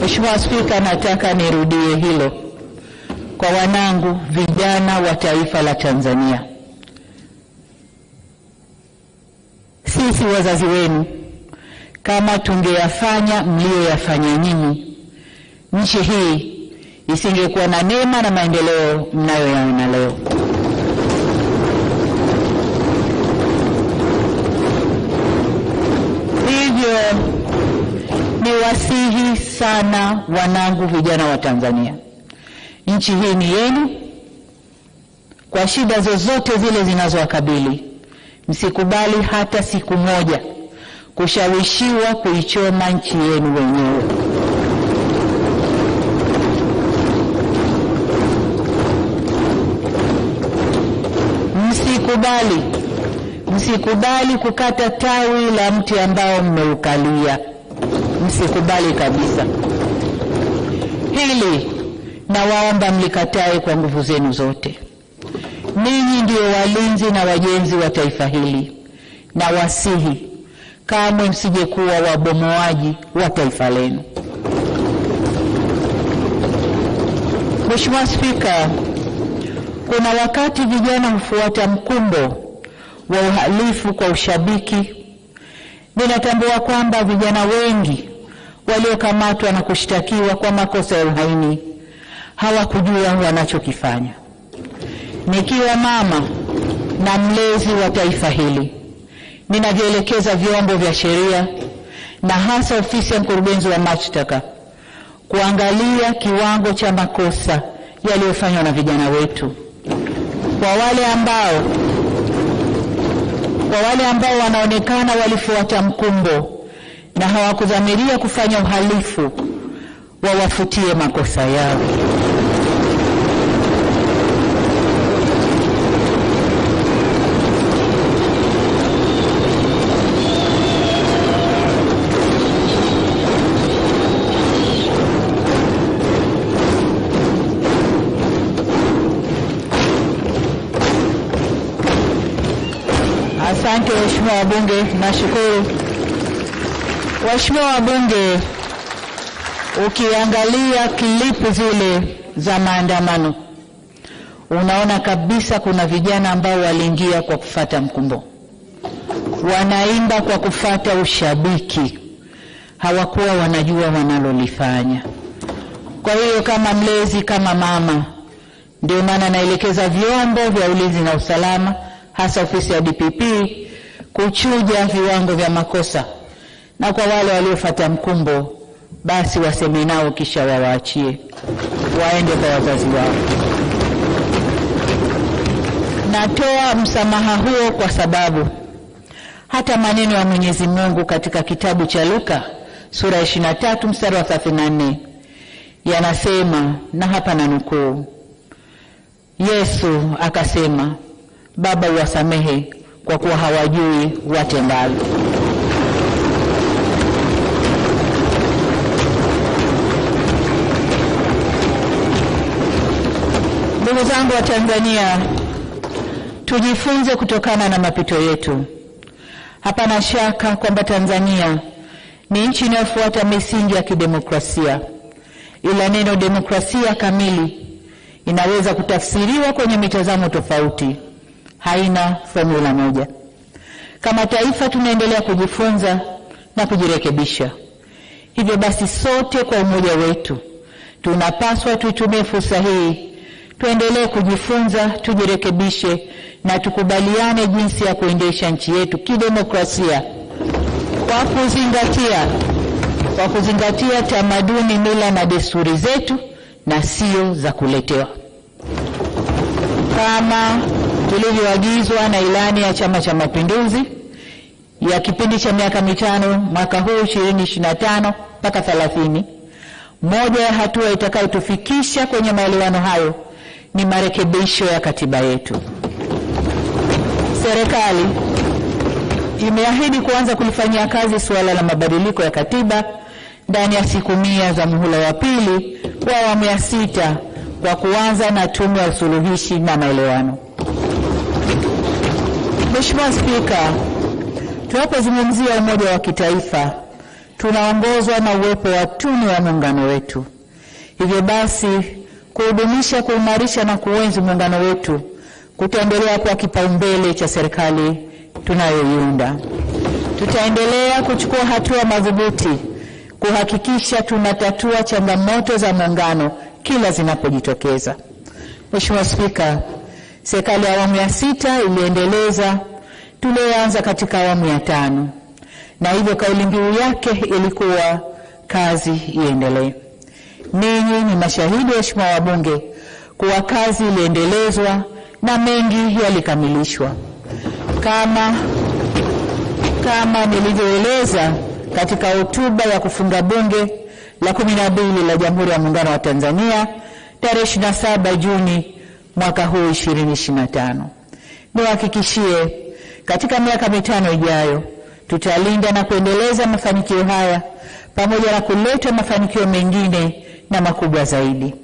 Mheshimiwa Spika, nataka nirudie hilo kwa wanangu vijana wa taifa la Tanzania. Sisi wazazi wenu, kama tungeyafanya mlioyafanya nyinyi, nchi hii isingekuwa na neema na maendeleo mnayoyaona leo. Hivyo niwasihi sana wanangu vijana wa Tanzania, nchi hii ni yenu. Kwa shida zozote zile zinazowakabili, msikubali hata siku moja kushawishiwa kuichoma nchi yenu wenyewe. Msikubali kukata tawi la mti ambao mmeukalia. Msikubali kabisa. Hili nawaomba mlikatae kwa nguvu zenu zote. Ninyi ndio walinzi na wajenzi wa taifa hili, na wasihi kamwe msije kuwa wabomoaji wa taifa lenu. Mheshimiwa Spika, kuna wakati vijana hufuata mkumbo wa uhalifu kwa ushabiki. Ninatambua kwamba vijana wengi waliokamatwa na kushtakiwa kwa makosa ya uhaini hawakujua wanachokifanya. Nikiwa mama na mlezi wa taifa hili, ninavyoelekeza vyombo vya sheria na hasa ofisi ya mkurugenzi wa mashtaka kuangalia kiwango cha makosa yaliyofanywa na vijana wetu. Kwa wale ambao wanaonekana walifuata mkumbo na hawakudhamiria kufanya uhalifu, wawafutie makosa yao. Asante Mheshimiwa wabunge, nashukuru. Waheshimiwa wabunge, ukiangalia klipu zile za maandamano, unaona kabisa kuna vijana ambao waliingia kwa kufuata mkumbo. Wanaimba kwa kufuata ushabiki. Hawakuwa wanajua wanalolifanya. Kwa hiyo kama mlezi, kama mama, ndio maana naelekeza vyombo vya ulinzi na usalama, hasa ofisi ya DPP, kuchuja viwango vya makosa, na kwa wale waliofuata mkumbo basi waseme nao kisha wawaachie waende kwa wazazi wao. Natoa msamaha huo kwa sababu hata maneno ya Mwenyezi Mungu katika kitabu cha Luka sura 23 mstari wa 34 yanasema, na hapa nanukuu, Yesu akasema, Baba uwasamehe kwa kuwa hawajui watendalo. Ndugu zangu wa Tanzania, tujifunze kutokana na mapito yetu. Hapana shaka kwamba Tanzania ni nchi inayofuata misingi ya kidemokrasia, ila neno demokrasia kamili inaweza kutafsiriwa kwenye mitazamo tofauti. Haina formula moja. Kama taifa tunaendelea kujifunza na kujirekebisha. Hivyo basi sote kwa umoja wetu tunapaswa tuitumie fursa hii, tuendelee kujifunza, tujirekebishe na tukubaliane jinsi ya kuendesha nchi yetu kidemokrasia kwa kuzingatia tamaduni, mila na desturi zetu na sio za kuletewa. Kama tulivyoagizwa na ilani ya Chama cha Mapinduzi ya kipindi cha miaka 5 mwaka huu 2025 mpaka 30, moja ya hatua itakayotufikisha kwenye maelewano hayo ni marekebisho ya katiba yetu. Serikali imeahidi kuanza kulifanyia kazi suala la mabadiliko ya katiba ndani ya siku 100 za muhula wa pili wa awamu ya 6 kwa kuanza na tume ya usuluhishi na maelewano. Mheshimiwa Spika, tunapozungumzia umoja wa kitaifa, tunaongozwa na uwepo wa tunu wa muungano wetu. Hivyo basi, kuhudumisha, kuimarisha na kuenzi muungano wetu kutaendelea kuwa kipaumbele cha serikali tunayoiunda. Tutaendelea kuchukua hatua madhubuti kuhakikisha tunatatua changamoto za muungano kila zinapojitokeza. Mheshimiwa Spika, serikali ya awamu ya 6 iliendeleza tulioanza katika awamu ya 5, na hivyo kauli mbiu yake ilikuwa kazi iendelee. Ninyi ni mashahidi, waheshimiwa wabunge, kuwa kazi iliendelezwa na mengi yalikamilishwa. Kama nilivyoeleza katika hotuba ya kufunga bunge la 12 la Jamhuri ya Muungano wa Tanzania tarehe 27 Juni mwaka huu 2025. Niwahakikishie katika miaka 5 ijayo tutalinda na kuendeleza mafanikio haya pamoja na kuleta mafanikio mengine na makubwa zaidi.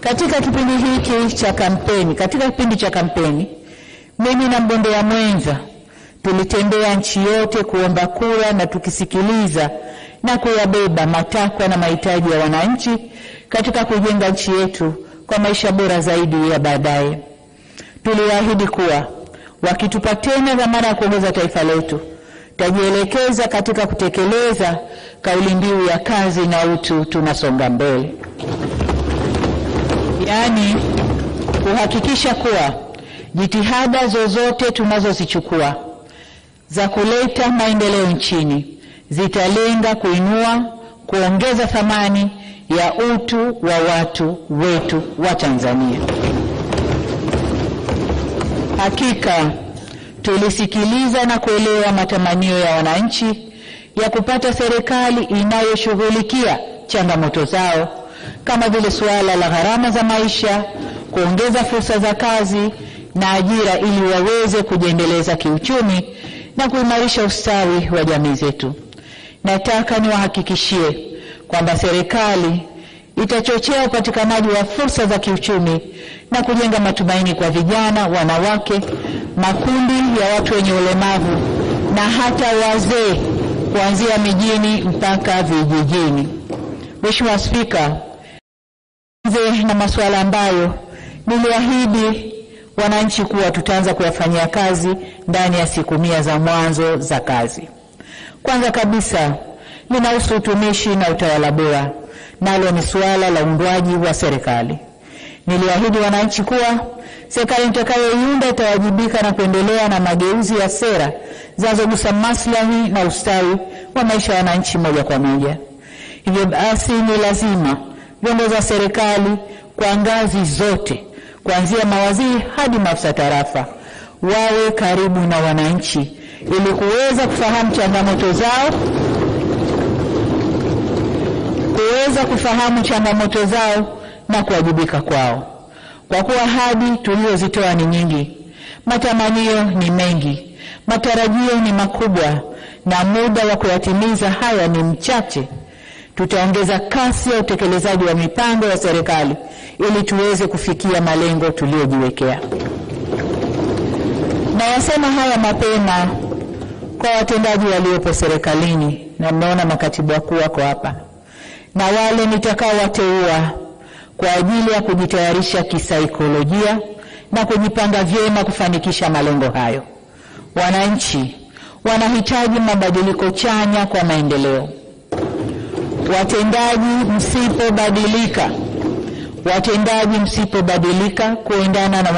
Katika kipindi cha kampeni, mimi na mgombea mwenza tulitembea nchi yote kuomba kura na tukisikiliza na kuyabeba matakwa na mahitaji ya wananchi katika kujenga nchi yetu kwa maisha bora zaidi ya baadaye. Tuliahidi kuwa wakitupa tena dhamana ya kuongoza taifa letu, tajielekeza katika kutekeleza kauli mbiu ya kazi na utu, tunasonga mbele. Yaani kuhakikisha kuwa jitihada zozote tunazozichukua za kuleta maendeleo nchini zitalenga kuinua, kuongeza thamani ya utu wa watu wetu wa Tanzania. Hakika tulisikiliza na kuelewa matamanio ya wananchi ya kupata serikali inayoshughulikia changamoto zao kama vile suala la gharama za maisha, kuongeza fursa za kazi na ajira ili waweze kujiendeleza kiuchumi na kuimarisha ustawi wa jamii zetu. Nataka niwahakikishie kwamba serikali itachochea upatikanaji wa fursa za kiuchumi na kujenga matumaini kwa vijana, wanawake, makundi ya watu wenye ulemavu na hata wazee kuanzia mijini mpaka vijijini. Mheshimiwa Spika, na masuala ambayo niliahidi wananchi kuwa tutaanza kuyafanyia kazi ndani ya siku 100 za mwanzo za kazi. Kwanza kabisa linahusu utumishi na utawala bora, nalo ni suala la uundwaji wa serikali. Niliahidi wananchi kuwa serikali nitakayoiunda itawajibika na kuendelea na mageuzi ya sera zinazogusa maslahi na ustawi wa maisha ya wananchi moja kwa moja. Hivyo basi ni lazima viongozi wa serikali kwa ngazi zote, kuanzia mawaziri hadi maafisa tarafa, wawe karibu na wananchi ili kuweza kufahamu changamoto zao na kuwajibika kwao. Kwa kuwa ahadi tulizozitoa ni nyingi, matamanio ni mengi, matarajio ni makubwa na muda wa kuyatimiza haya ni mchache, tutaongeza kasi ya utekelezaji wa mipango ya serikali ili tuweze kufikia malengo tuliyojiwekea. Na yasema haya mapema kwa watendaji waliopo serikalini, na mnaona makatibu wakuu wako hapa, na wale nitakaowateua kwa ajili ya kujitayarisha kisaikolojia na kujipanga vyema kufanikisha malengo hayo. Wananchi wanahitaji mabadiliko chanya kwa maendeleo. Watendaji msipobadilika kuendana na